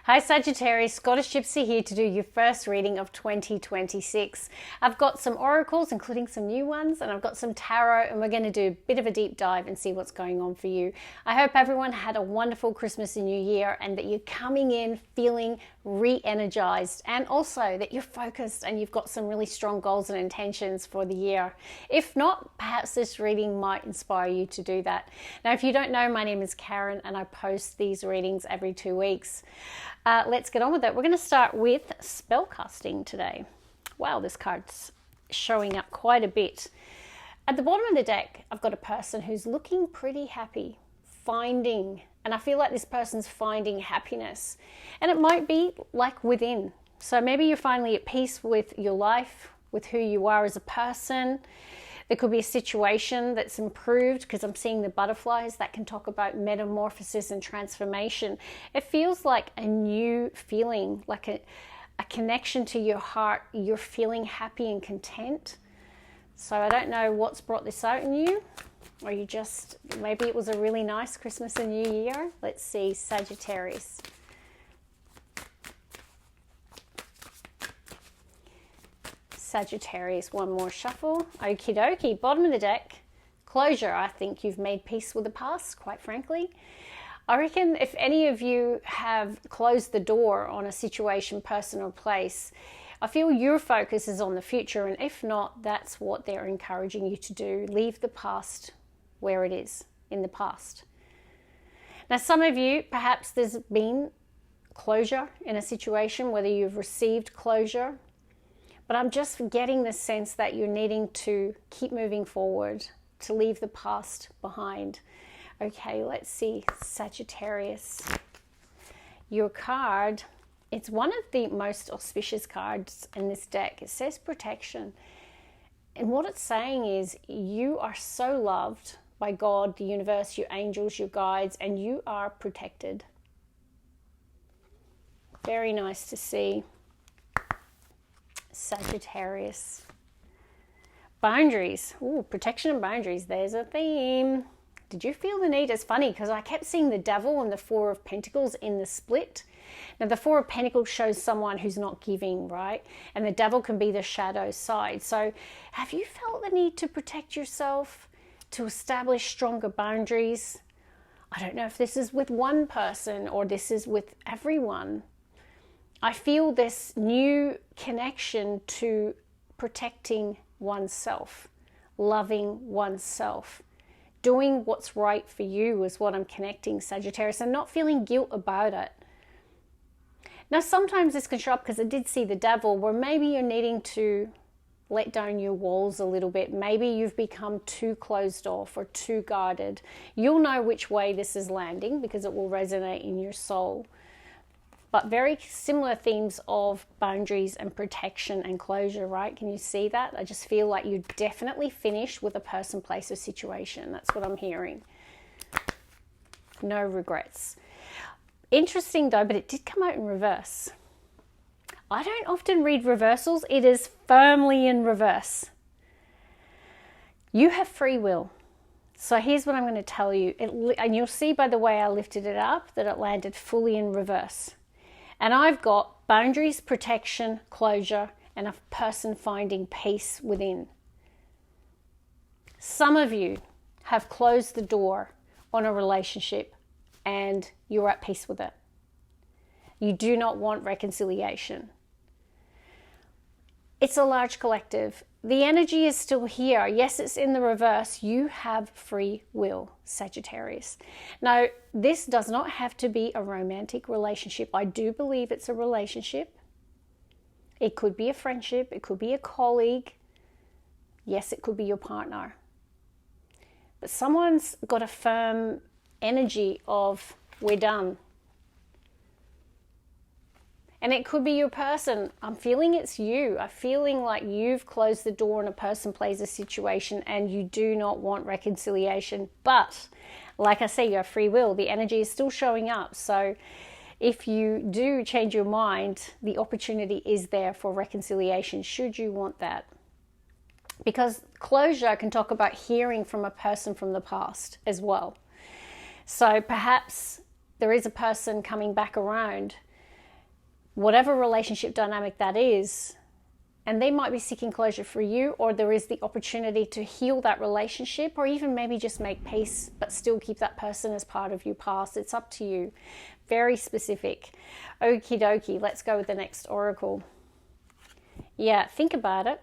Hi Sagittarius, Scottish Gypsy here to do your first reading of 2026. I've got some oracles, including some new ones, and I've got some tarot, and we're going to do a bit of a deep dive and see what's going on for you. I hope everyone had a wonderful Christmas and New Year and that you're coming in feeling re-energized, and also that you're focused and you've got some really strong goals and intentions for the year. If not, perhaps this reading might inspire you to do that. Now, if you don't know, my name is Karen and I post these readings every 2 weeks. Let's get on with it. We're going to start with spellcasting today. Wow, this card's showing up quite a bit. At the bottom of the deck, I've got a person who's looking pretty happy, and I feel like this person's finding happiness. And it might be like within. So maybe you're finally at peace with your life, with who you are as a person. There could be a situation that's improved, because I'm seeing the butterflies that can talk about metamorphosis and transformation. It feels like a new feeling, like a connection to your heart. You're feeling happy and content. So I don't know what's brought this out in you, or you just, maybe it was a really nice Christmas and New Year. Let's see, Sagittarius. Sagittarius, one more shuffle. Okie dokie, bottom of the deck, closure. I think you've made peace with the past, quite frankly. I reckon if any of you have closed the door on a situation, person or place, I feel your focus is on the future, and if not, that's what they're encouraging you to do. Leave the past where it is, in the past. Now, some of you, perhaps there's been closure in a situation, whether you've received closure, but I'm just getting the sense that you're needing to keep moving forward, to leave the past behind. Okay, let's see, Sagittarius. Your card, it's one of the most auspicious cards in this deck. It says protection. And what it's saying is you are so loved by God, the universe, your angels, your guides, and you are protected. Very nice to see. Sagittarius. Boundaries. Ooh, protection and boundaries. There's a theme. Did you feel the need? It's funny because I kept seeing the Devil and the Four of Pentacles in the split. Now, the Four of Pentacles shows someone who's not giving, right? And the Devil can be the shadow side. So have you felt the need to protect yourself, to establish stronger boundaries? I don't know if this is with one person or this is with everyone. I feel this new connection to protecting oneself, loving oneself, doing what's right for you is what I'm connecting, Sagittarius, and not feeling guilt about it. Now, sometimes this can show up because I did see the Devil, where maybe you're needing to let down your walls a little bit. Maybe you've become too closed off or too guarded. You'll know which way this is landing because it will resonate in your soul. But very similar themes of boundaries and protection and closure, right? Can you see that? I just feel like you're definitely finished with a person, place, or situation. That's what I'm hearing. No regrets. Interesting though, but it did come out in reverse. I don't often read reversals. It is firmly in reverse. You have free will. So here's what I'm going to tell you. And you'll see by the way I lifted it up that it landed fully in reverse. And I've got boundaries, protection, closure, and a person finding peace within. Some of you have closed the door on a relationship and you're at peace with it. You do not want reconciliation. It's a large collective. The energy is still here. Yes, it's in the reverse. You have free will, Sagittarius. Now, this does not have to be a romantic relationship. I do believe it's a relationship. It could be a friendship. It could be a colleague. Yes, it could be your partner. But someone's got a firm energy of, we're done. And it could be your person. I'm feeling it's you. I'm feeling like you've closed the door on a person, place, a situation, and you do not want reconciliation. But, like I say, you have free will. The energy is still showing up. So if you do change your mind, the opportunity is there for reconciliation, should you want that. Because closure can talk about hearing from a person from the past as well. So perhaps there is a person coming back around whatever relationship dynamic that is. And they might be seeking closure for you, or there is the opportunity to heal that relationship, or even maybe just make peace, but still keep that person as part of your past. It's up to you. Very specific. Okie dokie. Let's go with the next oracle. Yeah, think about it.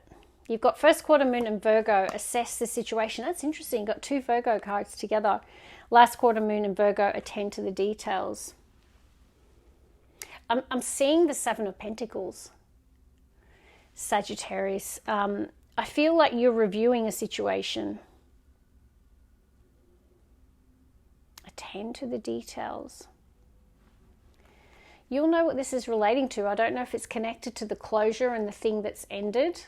You've got first quarter moon and Virgo. Assess the situation. That's interesting. You've got two Virgo cards together. Last quarter moon and Virgo. Attend to the details. I'm seeing the Seven of Pentacles. Sagittarius, I feel like you're reviewing a situation. Attend to the details. You'll know what this is relating to. I don't know if it's connected to the closure and the thing that's ended.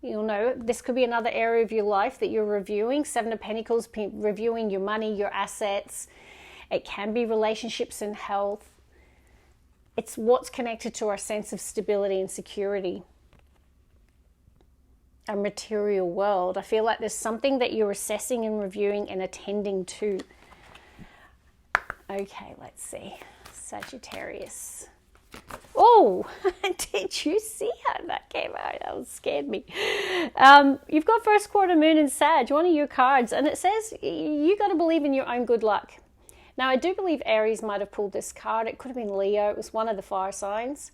You'll know this could be another area of your life that you're reviewing. Seven of Pentacles, reviewing your money, your assets. It can be relationships and health. It's what's connected to our sense of stability and security. A material world. I feel like there's something that you're assessing and reviewing and attending to. Okay, let's see. Sagittarius. Oh, did you see how that came out? That scared me. You've got first quarter moon in Sag, one of your cards, and it says you got to believe in your own good luck. Now, I do believe Aries might have pulled this card. It could have been Leo. It was one of the fire signs.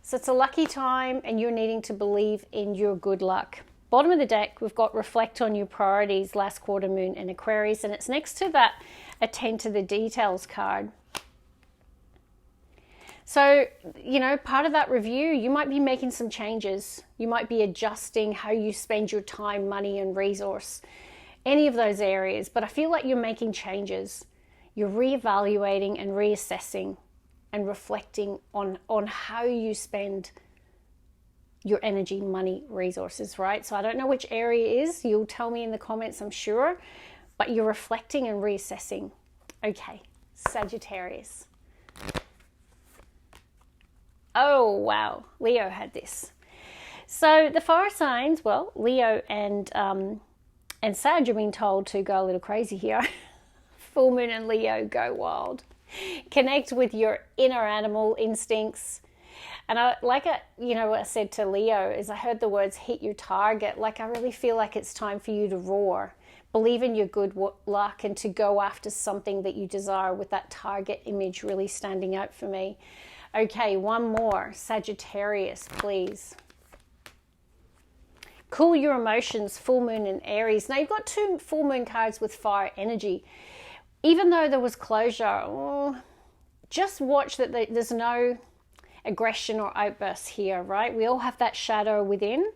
So it's a lucky time, and you're needing to believe in your good luck. Bottom of the deck, we've got reflect on your priorities, last quarter moon in Aquarius, and it's next to that attend to the details card. So, you know, part of that review, you might be making some changes. You might be adjusting how you spend your time, money, and resource. Any of those areas. But I feel like you're making changes. You're reevaluating and reassessing and reflecting on how you spend your energy, money, resources, right? So I don't know which area it is. You'll tell me in the comments, I'm sure. But you're reflecting and reassessing. Okay, Sagittarius. Oh, wow. Leo had this. So the fire signs, well, Leo and Sag are being told to go a little crazy here. Full moon and Leo, go wild. Connect with your inner animal instincts. And what I said to Leo is I heard the words hit your target. Like I really feel like it's time for you to roar. Believe in your good luck and to go after something that you desire, with that target image really standing out for me. Okay, one more. Sagittarius, please. Cool your emotions, full moon in Aries. Now, you've got two full moon cards with fire energy. Even though there was closure, just watch that there's no aggression or outbursts here, right? We all have that shadow within.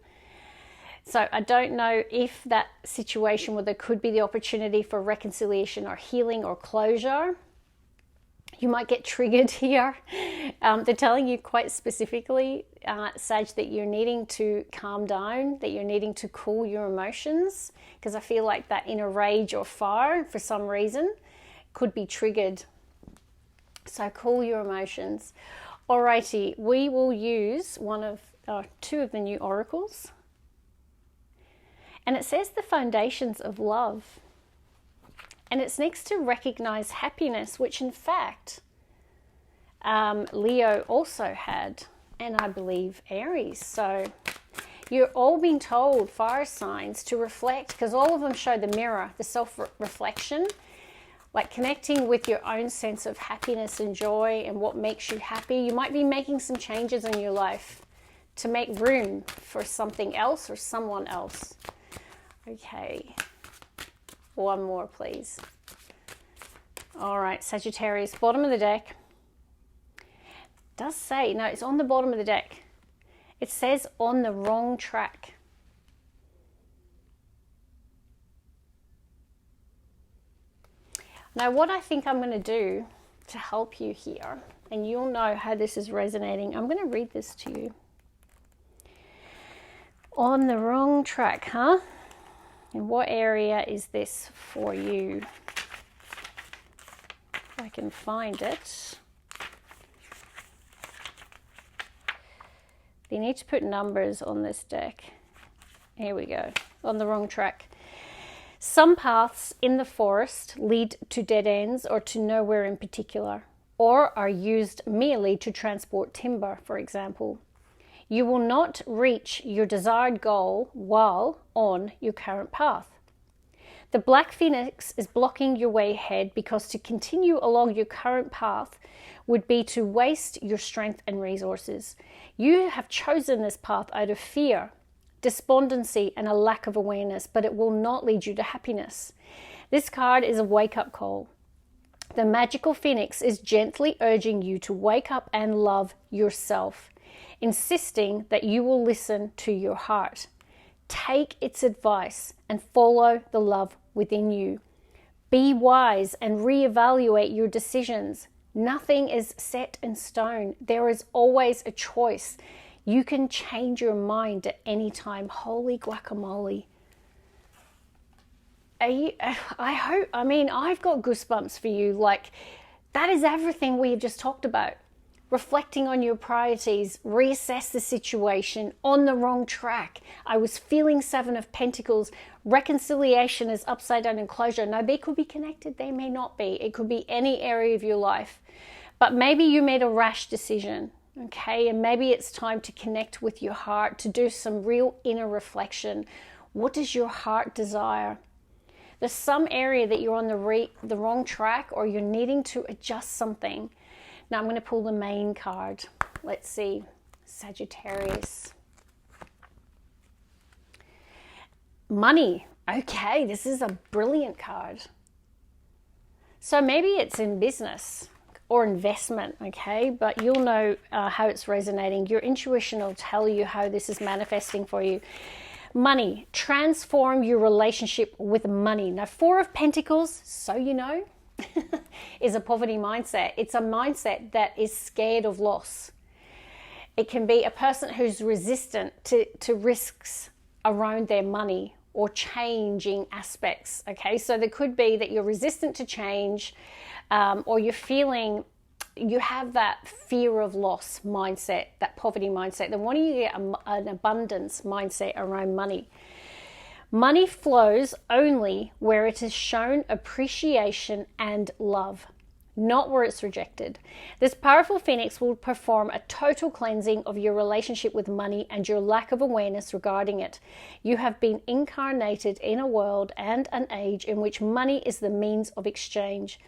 So I don't know if that situation where there could be the opportunity for reconciliation or healing or closure, you might get triggered here. They're telling you quite specifically, Sag, that you're needing to calm down, that you're needing to cool your emotions, because I feel like that inner rage or fire, for some reason, could be triggered. So cool your emotions. Alrighty, we will use two of the new oracles. And it says the foundations of love. And it's next to recognize happiness, which in fact, Leo also had, and I believe Aries. So you're all being told, fire signs, to reflect, because all of them show the mirror, the self-reflection, like connecting with your own sense of happiness and joy and what makes you happy. You might be making some changes in your life to make room for something else or someone else. Okay, one more, please. All right, Sagittarius, bottom of the deck. It does say, no, it's on the bottom of the deck. It says on the wrong track. Now, what I think I'm going to do to help you here, and you'll know how this is resonating, I'm going to read this to you. On the wrong track, huh? And what area is this for you? If I can find it. You need to put numbers on this deck. Here we go. On the wrong track. Some paths in the forest lead to dead ends or to nowhere in particular. or are used merely to transport timber, for example. You will not reach your desired goal while on your current path. The Black Phoenix is blocking your way ahead because to continue along your current path would be to waste your strength and resources. You have chosen this path out of fear, despondency, and a lack of awareness, but it will not lead you to happiness. This card is a wake-up call. The magical phoenix is gently urging you to wake up and love yourself, insisting that you will listen to your heart. Take its advice and follow the love within you. Be wise and reevaluate your decisions. Nothing is set in stone. There is always a choice. You can change your mind at any time. Holy guacamole. I've got goosebumps for you. Like, that is everything we have just talked about. Reflecting on your priorities, reassess the situation, on the wrong track. I was feeling 7 of Pentacles. Reconciliation is upside down and closure. Now, they could be connected, they may not be. It could be any area of your life. But maybe you made a rash decision, okay? And maybe it's time to connect with your heart, to do some real inner reflection. What does your heart desire? There's some area that you're on the wrong track, or you're needing to adjust something. Now I'm going to pull the main card. Let's see. Sagittarius. Money. Okay, this is a brilliant card. So maybe it's in business or investment, okay? But you'll know how it's resonating. Your intuition will tell you how this is manifesting for you. Money. Transform your relationship with money. Now, 4 of Pentacles, so you know, is a poverty mindset. It's a mindset that is scared of loss. It can be a person who's resistant to risks around their money or changing aspects. Okay, so there could be that you're resistant to change, or you're feeling you have that fear of loss mindset, that poverty mindset. Then why don't you get an abundance mindset around money? Money flows only where it is shown appreciation and love, not where it's rejected. This powerful phoenix will perform a total cleansing of your relationship with money and your lack of awareness regarding it. You have been incarnated in a world and an age in which money is the means of exchange,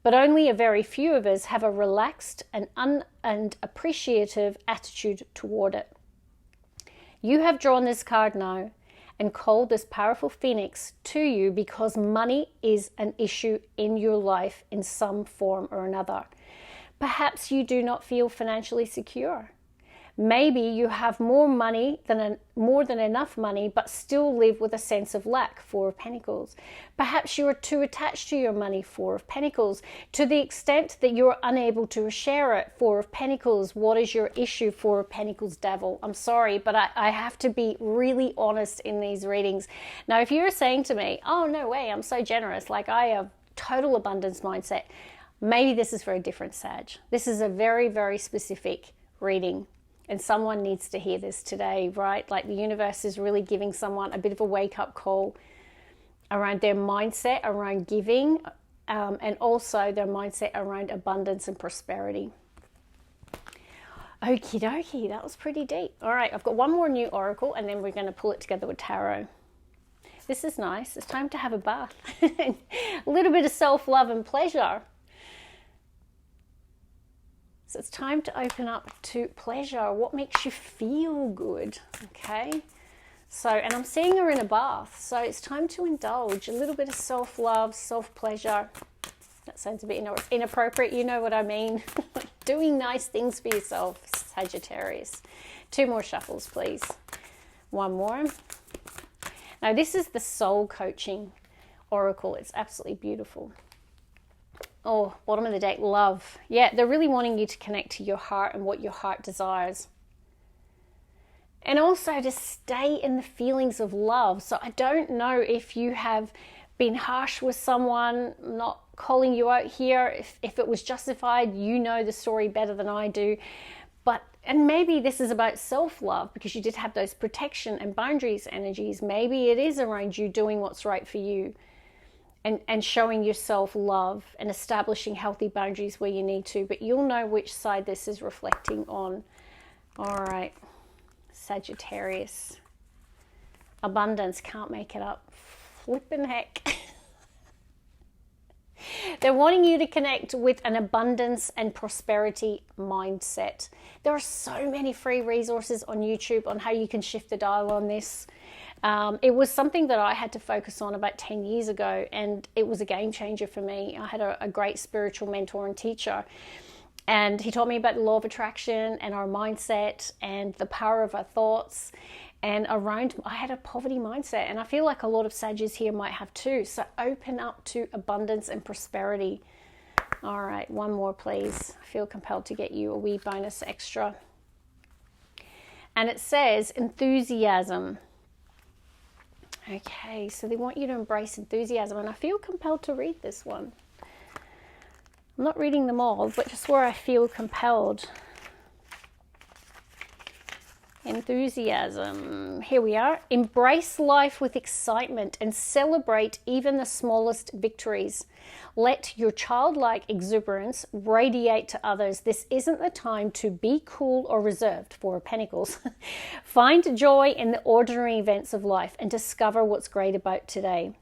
but only a very few of us have a relaxed and appreciative attitude toward it. You have drawn this card now and called this powerful phoenix to you because money is an issue in your life in some form or another. Perhaps you do not feel financially secure. Maybe you have more than enough money, but still live with a sense of lack, 4 of Pentacles. Perhaps you are too attached to your money, 4 of Pentacles, to the extent that you're unable to share it, 4 of Pentacles. What is your issue, 4 of Pentacles, Devil? I'm sorry, but I have to be really honest in these readings. Now, if you're saying to me, oh, no way, I'm so generous, like I have total abundance mindset, maybe this is for a different Sag. This is a very, very specific reading. And someone needs to hear this today, right? Like the universe is really giving someone a bit of a wake-up call around their mindset, around giving, and also their mindset around abundance and prosperity. Okie dokie, that was pretty deep. All right, I've got one more new oracle, and then we're going to pull it together with tarot. This is nice. It's time to have a bath. A little bit of self-love and pleasure. So it's time to open up to pleasure. What makes you feel good? Okay. So, and I'm seeing her in a bath. So it's time to indulge a little bit of self-love, self-pleasure. That sounds a bit inappropriate. You know what I mean. Doing nice things for yourself, Sagittarius. 2 more shuffles, please. 1 more. Now, this is the soul coaching oracle. It's absolutely beautiful. Oh, bottom of the deck, love. Yeah, they're really wanting you to connect to your heart and what your heart desires. And also to stay in the feelings of love. So I don't know if you have been harsh with someone, not calling you out here. If it was justified, you know the story better than I do. And maybe this is about self-love because you did have those protection and boundaries energies. Maybe it is around you doing what's right for you. and showing yourself love and establishing healthy boundaries where you need to. But you'll know which side this is reflecting on. All right, Sagittarius. Abundance, can't make it up. Flippin' heck. They're wanting you to connect with an abundance and prosperity mindset. There are so many free resources on YouTube on how you can shift the dial on this. It was something that I had to focus on about 10 years ago, and it was a game changer for me. I had a great spiritual mentor and teacher, and he taught me about the law of attraction and our mindset and the power of our thoughts. And I had a poverty mindset, and I feel like a lot of Sagittarius here might have too. So open up to abundance and prosperity. All right, one more, please. I feel compelled to get you a wee bonus extra. And it says enthusiasm. Okay, so they want you to embrace enthusiasm, and I feel compelled to read this one. I'm not reading them all, but just where I feel compelled. Enthusiasm. Here we are. Embrace life with excitement and celebrate even the smallest victories. Let your childlike exuberance radiate to others. This isn't the time to be cool or reserved. Four of Pentacles. Find joy in the ordinary events of life and discover what's great about today.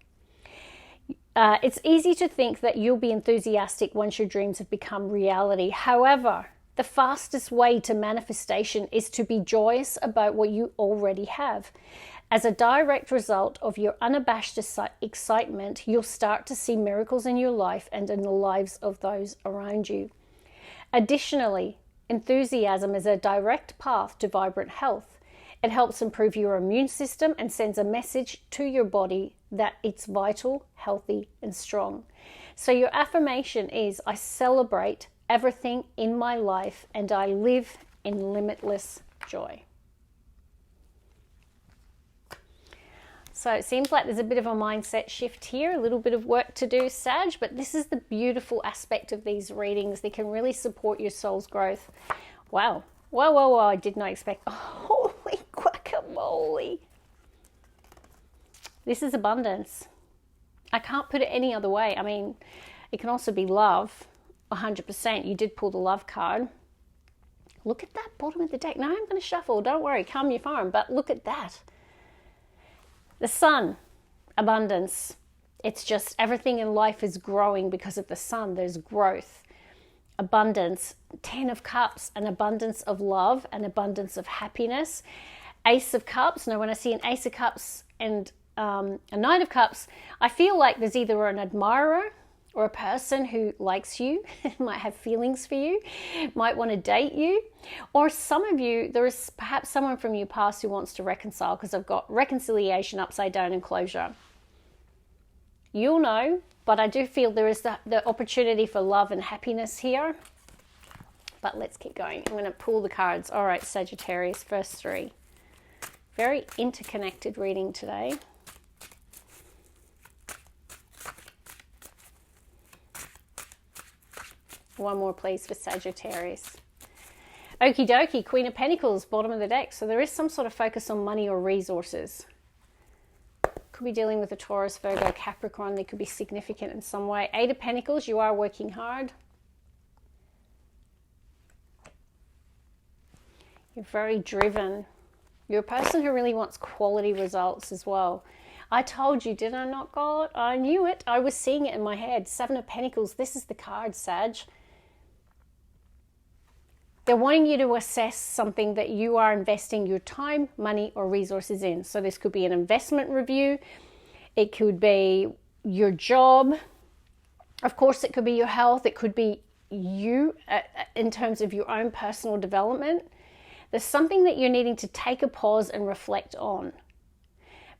It's easy to think that you'll be enthusiastic once your dreams have become reality. However, the fastest way to manifestation is to be joyous about what you already have. As a direct result of your unabashed excitement, you'll start to see miracles in your life and in the lives of those around you. Additionally, enthusiasm is a direct path to vibrant health. It helps improve your immune system and sends a message to your body that it's vital, healthy, and strong. So your affirmation is, I celebrate everything in my life and I live in limitless joy. So it seems like there's a bit of a mindset shift here, a little bit of work to do, Sag, but this is the beautiful aspect of these readings. They can really support your soul's growth. Wow. Whoa, I did not expect. Oh, holy guacamole. This is abundance. I can't put it any other way. I mean, it can also be love. 100%. You did pull the love card. Look at that bottom of the deck. Now I'm going to shuffle. Don't worry. Calm your farm. But look at that. The sun. Abundance. It's just everything in life is growing because of the sun. There's growth. Abundance. 10 of Cups. An abundance of love. An abundance of happiness. Ace of Cups. Now when I see an Ace of Cups and a Knight of Cups, I feel like there's either an admirer or a person who likes you, might have feelings for you, might want to date you. Or some of you, there is perhaps someone from your past who wants to reconcile, because I've got reconciliation upside down and closure. You'll know, but I do feel there is the opportunity for love and happiness here. But let's keep going. I'm going to pull the cards. All right, Sagittarius, first three. Very interconnected reading today. One more, please, for Sagittarius. Okie dokie, Queen of Pentacles, bottom of the deck. So there is some sort of focus on money or resources. Could be dealing with a Taurus, Virgo, Capricorn. They could be significant in some way. Eight of Pentacles, you are working hard. You're very driven. You're a person who really wants quality results as well. I told you, did I not, God? I knew it. I was seeing it in my head. Seven of Pentacles. This is the card, Sag. They're wanting you to assess something that you are investing your time, money, or resources in. So this could be an investment review. It could be your job. Of course, it could be your health. It could be you in terms of your own personal development. There's something that you're needing to take a pause and reflect on.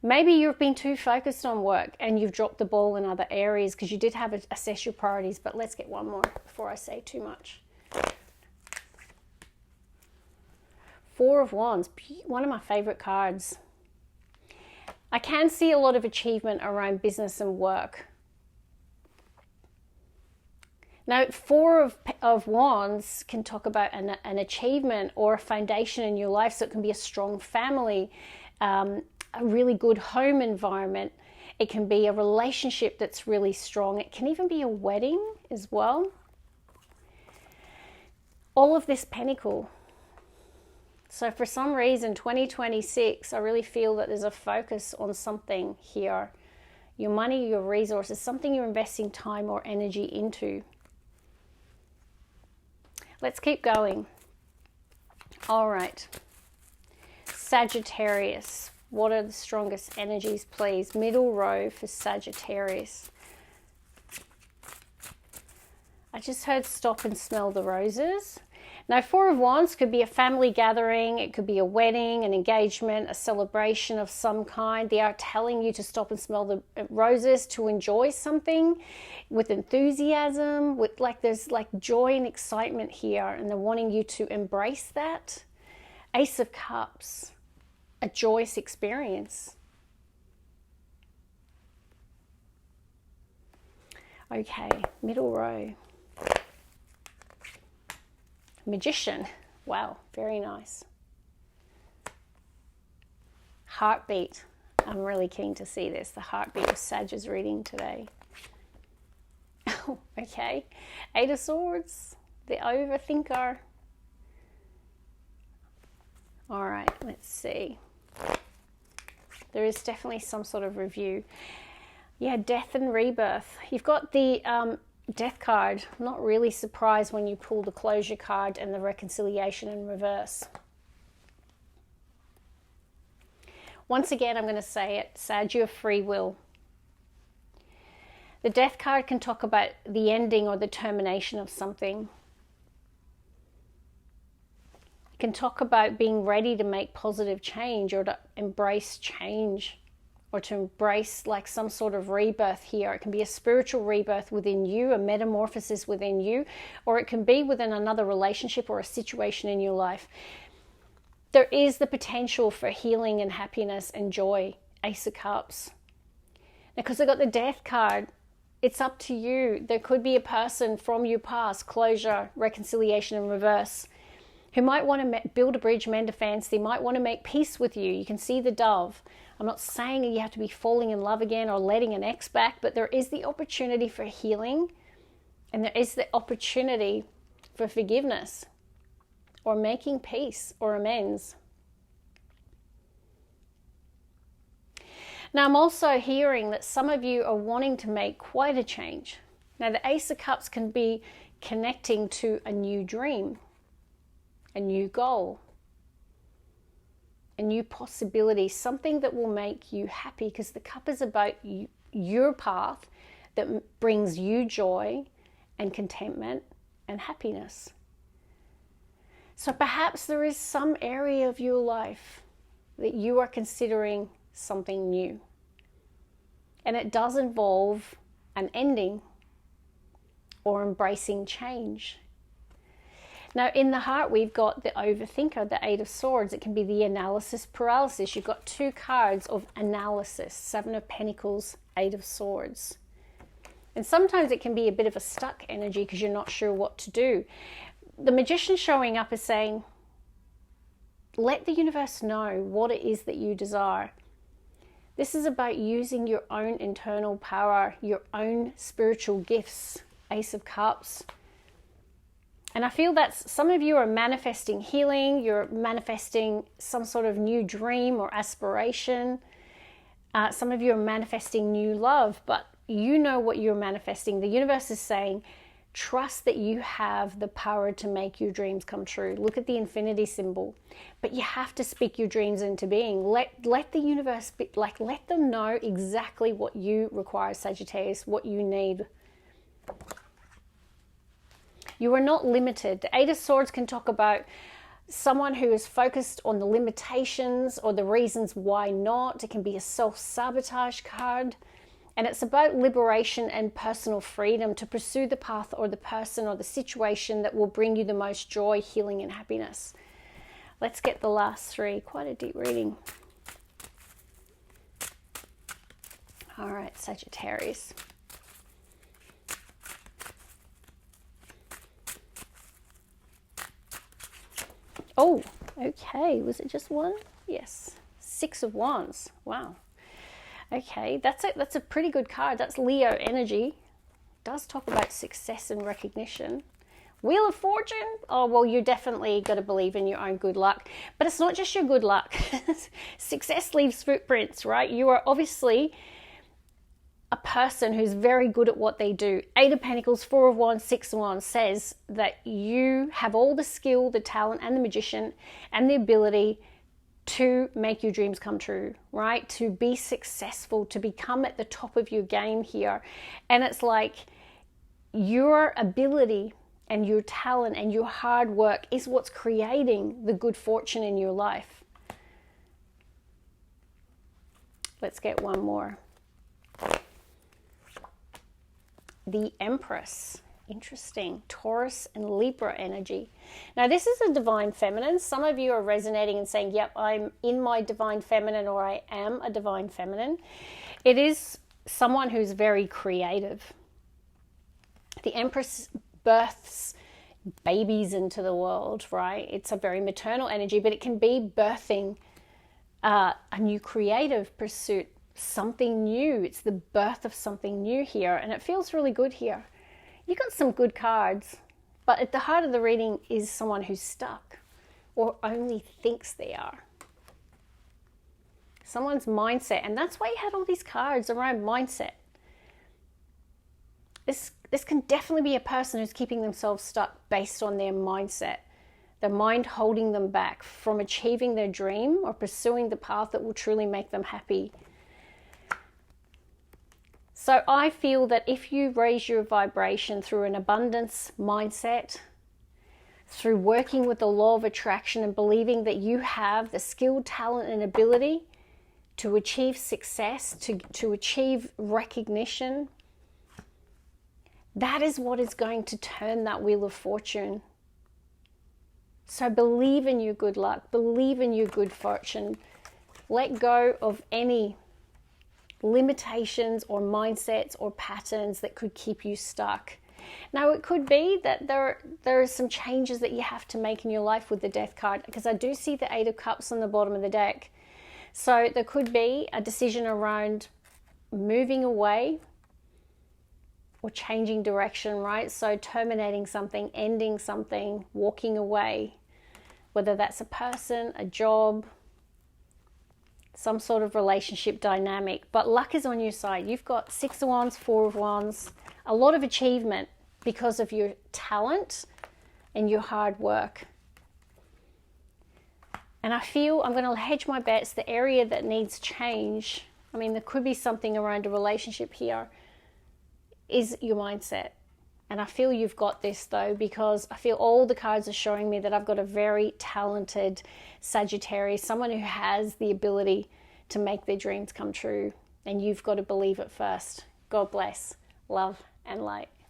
Maybe you've been too focused on work and you've dropped the ball in other areas because you did have to assess your priorities. But let's get one more before I say too much. Four of Wands, one of my favorite cards. I can see a lot of achievement around business and work. Now, Four of Wands can talk about an achievement or a foundation in your life. So it can be a strong family, a really good home environment. It can be a relationship that's really strong. It can even be a wedding as well. All of this pentacle. So for some reason, 2026, I really feel that there's a focus on something here. Your money, your resources, something you're investing time or energy into. Let's keep going. All right. Sagittarius. What are the strongest energies, please? Middle row for Sagittarius. I just heard stop and smell the roses. Now, Four of Wands could be a family gathering. It could be a wedding, an engagement, a celebration of some kind. They are telling you to stop and smell the roses, to enjoy something with enthusiasm, with there's joy and excitement here, and they're wanting you to embrace that. Ace of Cups, a joyous experience. Okay, middle row. Magician. Wow, very nice. Heartbeat. I'm really keen to see this. The heartbeat of Sag is reading today. Oh, okay. Eight of Swords. The overthinker. All right, let's see. There is definitely some sort of review. Yeah, death and rebirth. You've got the Death card. I'm not really surprised when you pull the closure card and the reconciliation in reverse. Once again, I'm going to say it, Sag, you have free will. The Death card can talk about the ending or the termination of something. It can talk about being ready to make positive change or to embrace change, or to embrace some sort of rebirth here. It can be a spiritual rebirth within you, a metamorphosis within you, or it can be within another relationship or a situation in your life. There is the potential for healing and happiness and joy. Ace of Cups. Now, because I got the Death card, it's up to you. There could be a person from your past, closure, reconciliation in reverse, who might want to build a bridge, mend a fence. They might want to make peace with you. You can see the dove. I'm not saying you have to be falling in love again or letting an ex back, but there is the opportunity for healing, and there is the opportunity for forgiveness or making peace or amends. Now, I'm also hearing that some of you are wanting to make quite a change. Now, the Ace of Cups can be connecting to a new dream, a new goal, a new possibility, something that will make you happy, because the cup is about your path that brings you joy and contentment and happiness. So perhaps there is some area of your life that you are considering something new, and it does involve an ending or embracing change. Now, in the heart, we've got the overthinker, the Eight of Swords. It can be the analysis paralysis. You've got two cards of analysis, Seven of Pentacles, Eight of Swords. And sometimes it can be a bit of a stuck energy because you're not sure what to do. The Magician showing up is saying, let the universe know what it is that you desire. This is about using your own internal power, your own spiritual gifts, Ace of Cups. And I feel that some of you are manifesting healing, you're manifesting some sort of new dream or aspiration. Some of you are manifesting new love, but you know what you're manifesting. The universe is saying, trust that you have the power to make your dreams come true. Look at the infinity symbol. But you have to speak your dreams into being. Let the universe, let them know exactly what you require, Sagittarius, what you need. You are not limited. The Eight of Swords can talk about someone who is focused on the limitations or the reasons why not. It can be a self-sabotage card. And it's about liberation and personal freedom to pursue the path or the person or the situation that will bring you the most joy, healing, and happiness. Let's get the last three. Quite a deep reading. All right, Sagittarius. Oh, okay. Was it just one? Yes. Six of Wands. Wow. Okay, that's it. That's a pretty good card. That's Leo energy. Does talk about success and recognition. Wheel of Fortune. Oh, well, you definitely got to believe in your own good luck. But it's not just your good luck. Success leaves footprints, right? You are obviously a person who's very good at what they do. 8 of Pentacles, 4 of Wands, 6 of Wands says that you have all the skill, the talent, and the magician, and the ability to make your dreams come true, right? To be successful, to become at the top of your game here. And it's like your ability and your talent and your hard work is what's creating the good fortune in your life. Let's get one more. The Empress. Interesting. Taurus and Libra energy. Now, this is a divine feminine. Some of you are resonating and saying, yep, I'm in my divine feminine, or I am a divine feminine. It is someone who's very creative. The Empress births babies into the world, right? It's a very maternal energy, but it can be birthing a new creative pursuit, something new. It's the birth of something new here, and it feels really good here. You got some good cards, but at the heart of the reading is someone who's stuck or only thinks they are. Someone's mindset, and that's why you had all these cards around mindset. This can definitely be a person who's keeping themselves stuck based on their mindset. Their mind holding them back from achieving their dream or pursuing the path that will truly make them happy. So I feel that if you raise your vibration through an abundance mindset, through working with the law of attraction and believing that you have the skill, talent, and ability to achieve success, to achieve recognition, that is what is going to turn that wheel of fortune. So believe in your good luck, believe in your good fortune. Let go of any limitations or mindsets or patterns that could keep you stuck. Now, it could be that there are some changes that you have to make in your life with the Death card, because I do see the 8 of Cups on the bottom of the deck. So there could be a decision around moving away or changing direction, right? So terminating something, ending something, walking away, whether that's a person, a job, some sort of relationship dynamic. But luck is on your side. You've got 6 of Wands, 4 of Wands, a lot of achievement because of your talent and your hard work. And I feel I'm going to hedge my bets. The area that needs change, I mean, there could be something around a relationship here, is your mindset. And I feel you've got this though, because I feel all the cards are showing me that I've got a very talented Sagittarius, someone who has the ability to make their dreams come true. And you've got to believe it first. God bless, love, and light.